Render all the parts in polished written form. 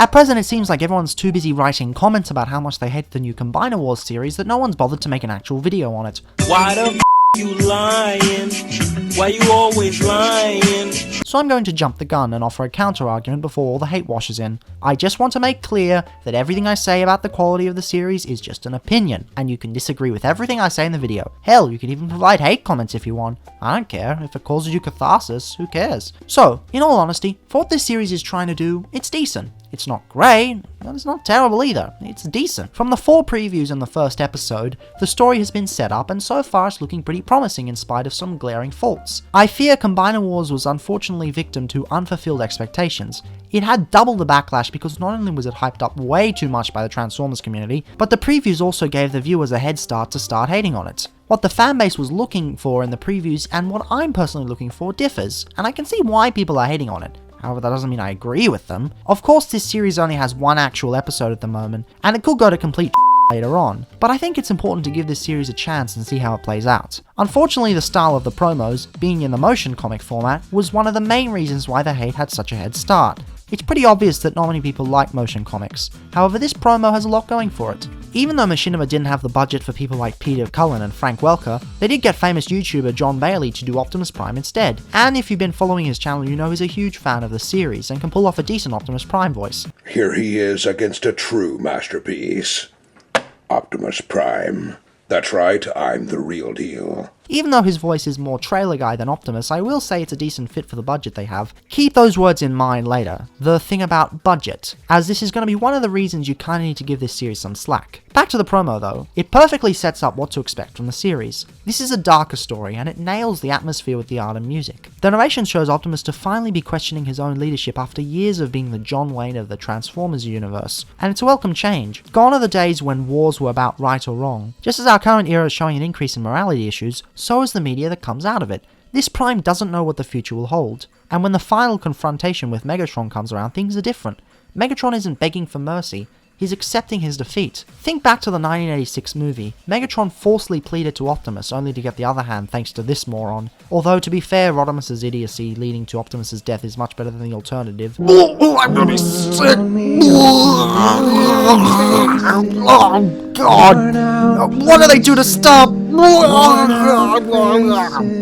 At present, it seems like everyone's too busy writing comments about how much they hate the new Combiner Wars series that no one's bothered to make an actual video on it. Why the f you lying? Why you always lying? So I'm going to jump the gun and offer a counter-argument before all the hate washes in. I just want to make clear that everything I say about the quality of the series is just an opinion, and you can disagree with everything I say in the video. Hell, you can even provide hate comments if you want. I don't care. If it causes you catharsis, who cares? So, in all honesty, for what this series is trying to do, it's decent. It's not great, but it's not terrible either. It's decent. From the 4 previews in the first episode, the story has been set up and so far it's looking pretty promising in spite of some glaring faults. I fear Combiner Wars was unfortunately victim to unfulfilled expectations. It had double the backlash because not only was it hyped up way too much by the Transformers community, but the previews also gave the viewers a head start to start hating on it. What the fanbase was looking for in the previews and what I'm personally looking for differs, and I can see why people are hating on it. However, that doesn't mean I agree with them. Of course, this series only has 1 actual episode at the moment, and it could go to complete later on, but I think it's important to give this series a chance and see how it plays out. Unfortunately, the style of the promos, being in the motion comic format, was one of the main reasons why the hate had such a head start. It's pretty obvious that not many people like motion comics, however this promo has a lot going for it. Even though Machinima didn't have the budget for people like Peter Cullen and Frank Welker, they did get famous YouTuber John Bailey to do Optimus Prime instead. And if you've been following his channel, you know he's a huge fan of the series and can pull off a decent Optimus Prime voice. Here he is against a true masterpiece. Optimus Prime. That's right, I'm the real deal. Even though his voice is more trailer guy than Optimus, I will say it's a decent fit for the budget they have. Keep those words in mind later. The thing about budget, as this is going to be one of the reasons you kinda need to give this series some slack. Back to the promo though, it perfectly sets up what to expect from the series. This is a darker story and it nails the atmosphere with the art and music. The narration shows Optimus to finally be questioning his own leadership after years of being the John Wayne of the Transformers universe, and it's a welcome change. Gone are the days when wars were about right or wrong. Just as our current era is showing an increase in morality issues, so is the media that comes out of it. This Prime doesn't know what the future will hold, and when the final confrontation with Megatron comes around, things are different. Megatron isn't begging for mercy, he's accepting his defeat. Think back to the 1986 movie. Megatron forcefully pleaded to Optimus, only to get the other hand thanks to this moron. Although, to be fair, Rodimus's idiocy leading to Optimus's death is much better than the alternative. I'm gonna be sick! Oh god! What do they do to stop?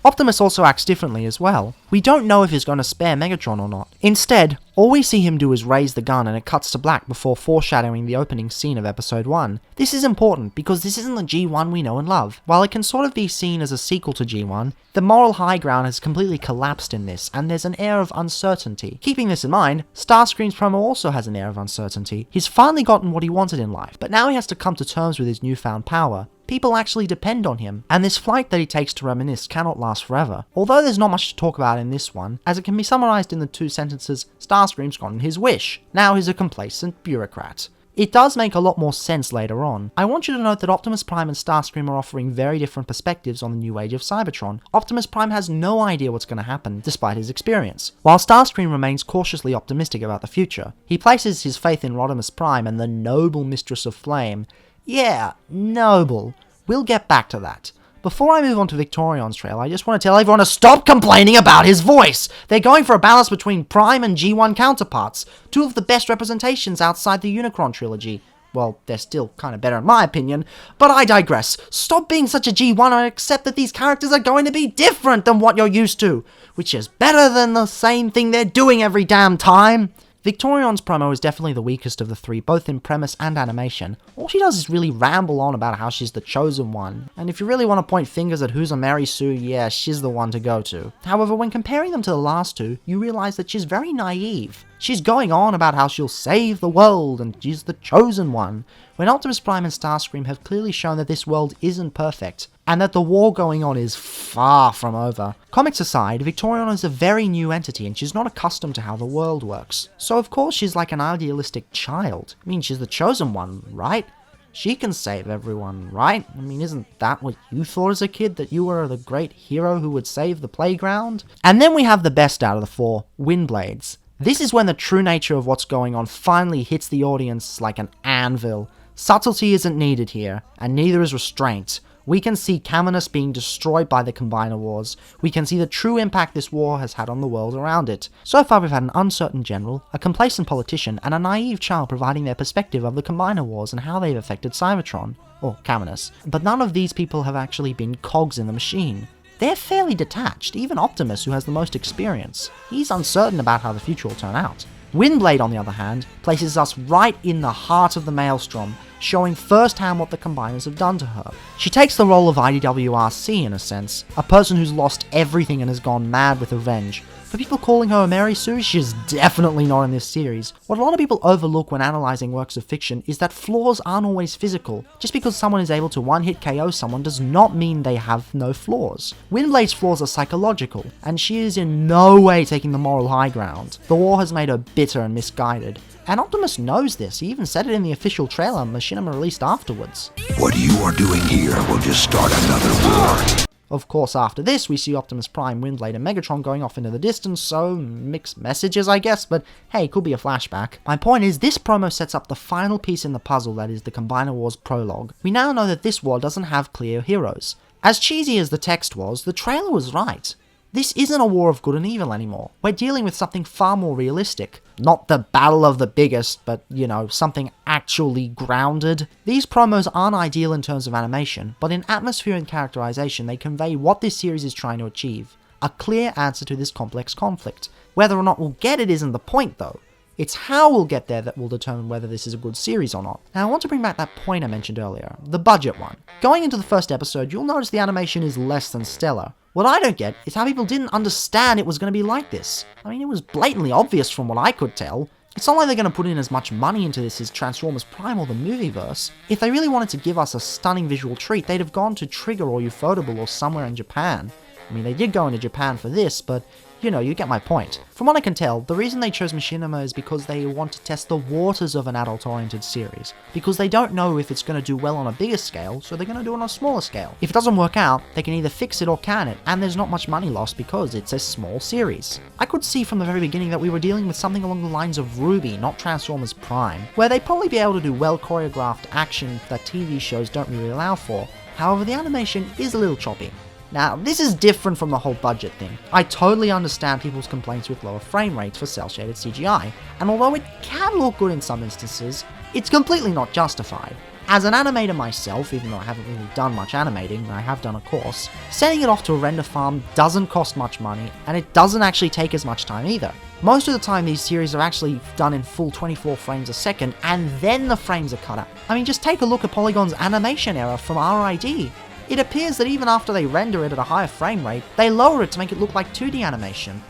Optimus also acts differently as well. We don't know if he's going to spare Megatron or not. Instead, all we see him do is raise the gun and it cuts to black before foreshadowing the opening scene of episode 1. This is important because this isn't the G1 we know and love. While it can sort of be seen as a sequel to G1, the moral high ground has completely collapsed in this and there's an air of uncertainty. Keeping this in mind, Starscream's promo also has an air of uncertainty. He's finally gotten what he wanted in life, but now he has to come to terms with his newfound power. People actually depend on him, and this flight that he takes to reminisce cannot last forever. Although there's not much to talk about in this one, as it can be summarized in the 2 sentences, Starscream's gotten his wish. Now he's a complacent bureaucrat. It does make a lot more sense later on. I want you to note that Optimus Prime and Starscream are offering very different perspectives on the new age of Cybertron. Optimus Prime has no idea what's going to happen, despite his experience, while Starscream remains cautiously optimistic about the future. He places his faith in Rodimus Prime and the noble Mistress of Flame. Yeah, noble. We'll get back to that. Before I move on to Victorion's trail, I just want to tell everyone to stop complaining about his voice! They're going for a balance between Prime and G1 counterparts, 2 of the best representations outside the Unicron trilogy. Well, they're still kind of better in my opinion, but I digress. Stop being such a G1 and accept that these characters are going to be different than what you're used to, which is better than the same thing they're doing every damn time. Victorion's promo is definitely the weakest of the 3, both in premise and animation. All she does is really ramble on about how she's the chosen one, and if you really want to point fingers at who's a Mary Sue, yeah, she's the one to go to. However, when comparing them to the last 2, you realize that she's very naive. She's going on about how she'll save the world and she's the chosen one, when Optimus Prime and Starscream have clearly shown that this world isn't perfect, and that the war going on is far from over. Comics aside, Victorion is a very new entity and she's not accustomed to how the world works. So of course she's like an idealistic child. I mean, she's the chosen one, right? She can save everyone, right? I mean, isn't that what you thought as a kid, that you were the great hero who would save the playground? And then we have the best out of the 4, Windblades. This is when the true nature of what's going on finally hits the audience like an anvil. Subtlety isn't needed here, and neither is restraint. We can see Caminus being destroyed by the Combiner Wars. We can see the true impact this war has had on the world around it. So far we've had an uncertain general, a complacent politician, and a naive child providing their perspective of the Combiner Wars and how they've affected Cybertron, or Caminus. But none of these people have actually been cogs in the machine. They're fairly detached, even Optimus, who has the most experience. He's uncertain about how the future will turn out. Windblade, on the other hand, places us right in the heart of the Maelstrom, showing firsthand what the Combiners have done to her. She takes the role of IDWRC in a sense, a person who's lost everything and has gone mad with revenge. For people calling her a Mary Sue, she's definitely not in this series. What a lot of people overlook when analysing works of fiction is that flaws aren't always physical. Just because someone is able to one-hit KO someone does not mean they have no flaws. Windblade's flaws are psychological, and she is in no way taking the moral high ground. The war has made her bitter and misguided. And Optimus knows this, he even said it in the official trailer Machinima released afterwards. What you are doing here will just start another war. Of course, after this, we see Optimus Prime, Windblade, and Megatron going off into the distance, so mixed messages, I guess, but hey, could be a flashback. My point is, this promo sets up the final piece in the puzzle that is the Combiner Wars prologue. We now know that this war doesn't have clear heroes. As cheesy as the text was, the trailer was right. This isn't a war of good and evil anymore. We're dealing with something far more realistic. Not the battle of the biggest, but, you know, something actually grounded. These promos aren't ideal in terms of animation, but in atmosphere and characterization they convey what this series is trying to achieve. A clear answer to this complex conflict. Whether or not we'll get it isn't the point though. It's how we'll get there that will determine whether this is a good series or not. Now I want to bring back that point I mentioned earlier, the budget one. Going into the first episode, you'll notice the animation is less than stellar. What I don't get is how people didn't understand it was going to be like this. I mean, it was blatantly obvious from what I could tell. It's not like they're going to put in as much money into this as Transformers Prime or the Movieverse. If they really wanted to give us a stunning visual treat, they'd have gone to Trigger or Ufotable or somewhere in Japan. I mean, they did go into Japan for this, but you know, you get my point. From what I can tell, the reason they chose Machinima is because they want to test the waters of an adult-oriented series. Because they don't know if it's going to do well on a bigger scale, so they're going to do it on a smaller scale. If it doesn't work out, they can either fix it or can it, and there's not much money lost because it's a small series. I could see from the very beginning that we were dealing with something along the lines of Ruby, not Transformers Prime, where they'd probably be able to do well-choreographed action that TV shows don't really allow for. However, the animation is a little choppy. Now, this is different from the whole budget thing. I totally understand people's complaints with lower frame rates for cel-shaded CGI, and although it can look good in some instances, it's completely not justified. As an animator myself, even though I haven't really done much animating, I have done a course, sending it off to a render farm doesn't cost much money, and it doesn't actually take as much time either. Most of the time these series are actually done in full 24 frames a second, and then the frames are cut out. I mean, just take a look at Polygon's animation error from RID. It appears that even after they render it at a higher frame rate, they lower it to make it look like 2D animation.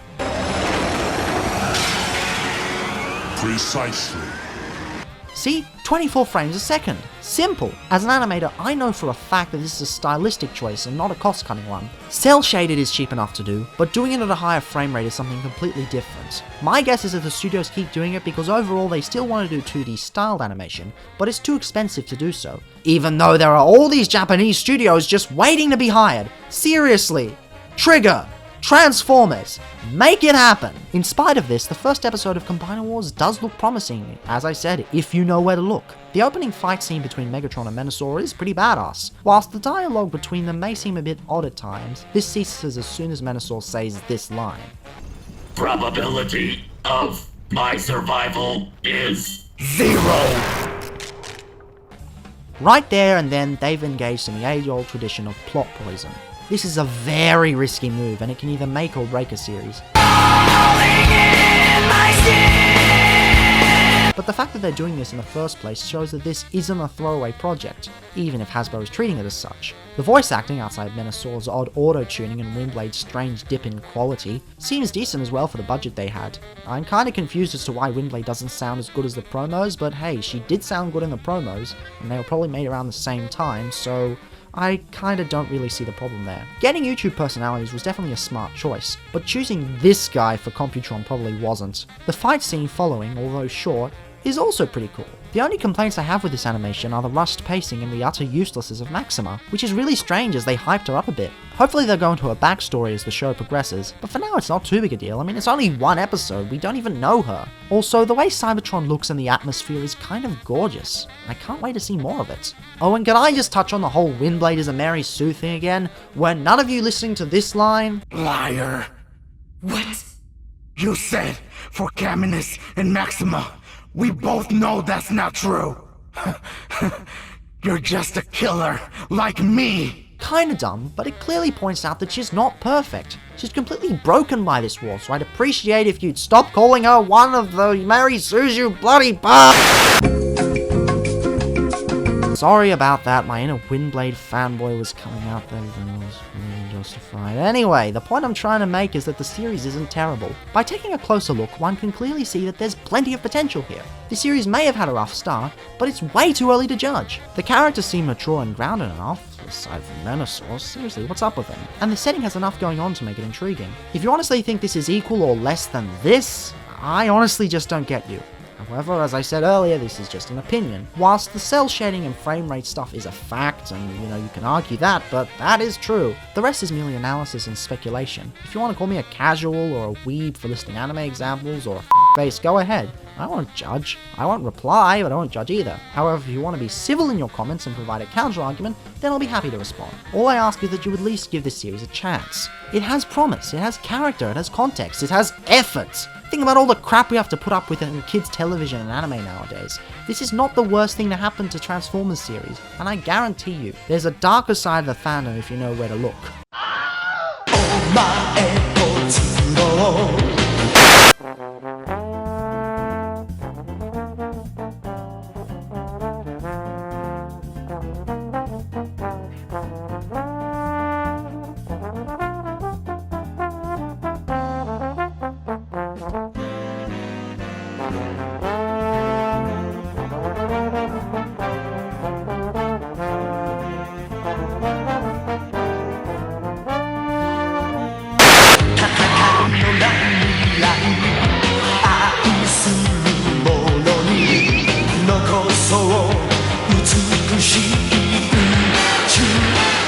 Precisely. See? 24 frames a second. Simple. As an animator, I know for a fact that this is a stylistic choice and not a cost-cutting one. Cel-shaded is cheap enough to do, but doing it at a higher frame rate is something completely different. My guess is that the studios keep doing it because overall they still want to do 2D styled animation, but it's too expensive to do so. Even though there are all these Japanese studios just waiting to be hired. Seriously. Trigger. Transformers! Make it happen! In spite of this, the first episode of Combiner Wars does look promising, as I said, if you know where to look. The opening fight scene between Megatron and Menasor is pretty badass. Whilst the dialogue between them may seem a bit odd at times, this ceases as soon as Menasor says this line. Probability of my survival is 0! Right there and then, they've engaged in the age-old tradition of plot poison. This is a very risky move, and it can either make or break a series. But the fact that they're doing this in the first place shows that this isn't a throwaway project, even if Hasbro is treating it as such. The voice acting, outside Menasor's odd auto-tuning and Windblade's strange dip in quality, seems decent as well for the budget they had. I'm kinda confused as to why Windblade doesn't sound as good as the promos, but hey, she did sound good in the promos, and they were probably made around the same time, so I kinda don't really see the problem there. Getting YouTube personalities was definitely a smart choice, but choosing this guy for Computron probably wasn't. The fight scene following, although short, is also pretty cool. The only complaints I have with this animation are the rushed pacing and the utter uselessness of Maxima, which is really strange as they hyped her up a bit. Hopefully they'll go into her backstory as the show progresses, but for now it's not too big a deal. I mean, it's only one episode, we don't even know her. Also, the way Cybertron looks in the atmosphere is kind of gorgeous. I can't wait to see more of it. Oh, and can I just touch on the whole Windblade is a Mary Sue thing again? Were none of you listening to this line? Liar. What? You said for Caminus and Maxima. We both know that's not true. You're just a killer, like me. Kinda dumb, but it clearly points out that she's not perfect. She's completely broken by this war, so I'd appreciate if you'd stop calling her one of the Mary Sue's, you bloody Sorry about that, my inner Windblade fanboy was coming out there even though it was really justified. Anyway, the point I'm trying to make is that the series isn't terrible. By taking a closer look, one can clearly see that there's plenty of potential here. The series may have had a rough start, but it's way too early to judge. The characters seem mature and grounded enough, aside from Menosaur. Seriously, what's up with them? And the setting has enough going on to make it intriguing. If you honestly think this is equal or less than this, I honestly just don't get you. However, as I said earlier, this is just an opinion. Whilst the cell shading and frame rate stuff is a fact, and you can argue that, but that is true. The rest is merely analysis and speculation. If you want to call me a casual or a weeb for listing anime examples or a face, go ahead. I won't judge. I won't reply, but I won't judge either. However, if you want to be civil in your comments and provide a counter-argument, then I'll be happy to respond. All I ask is that you at least give this series a chance. It has promise, it has character, it has context, it has effort. Think about all the crap we have to put up with in kids' television and anime nowadays. This is not the worst thing to happen to Transformers series, and I guarantee you, there's a darker side of the fandom if you know where to look. So 美しい宇宙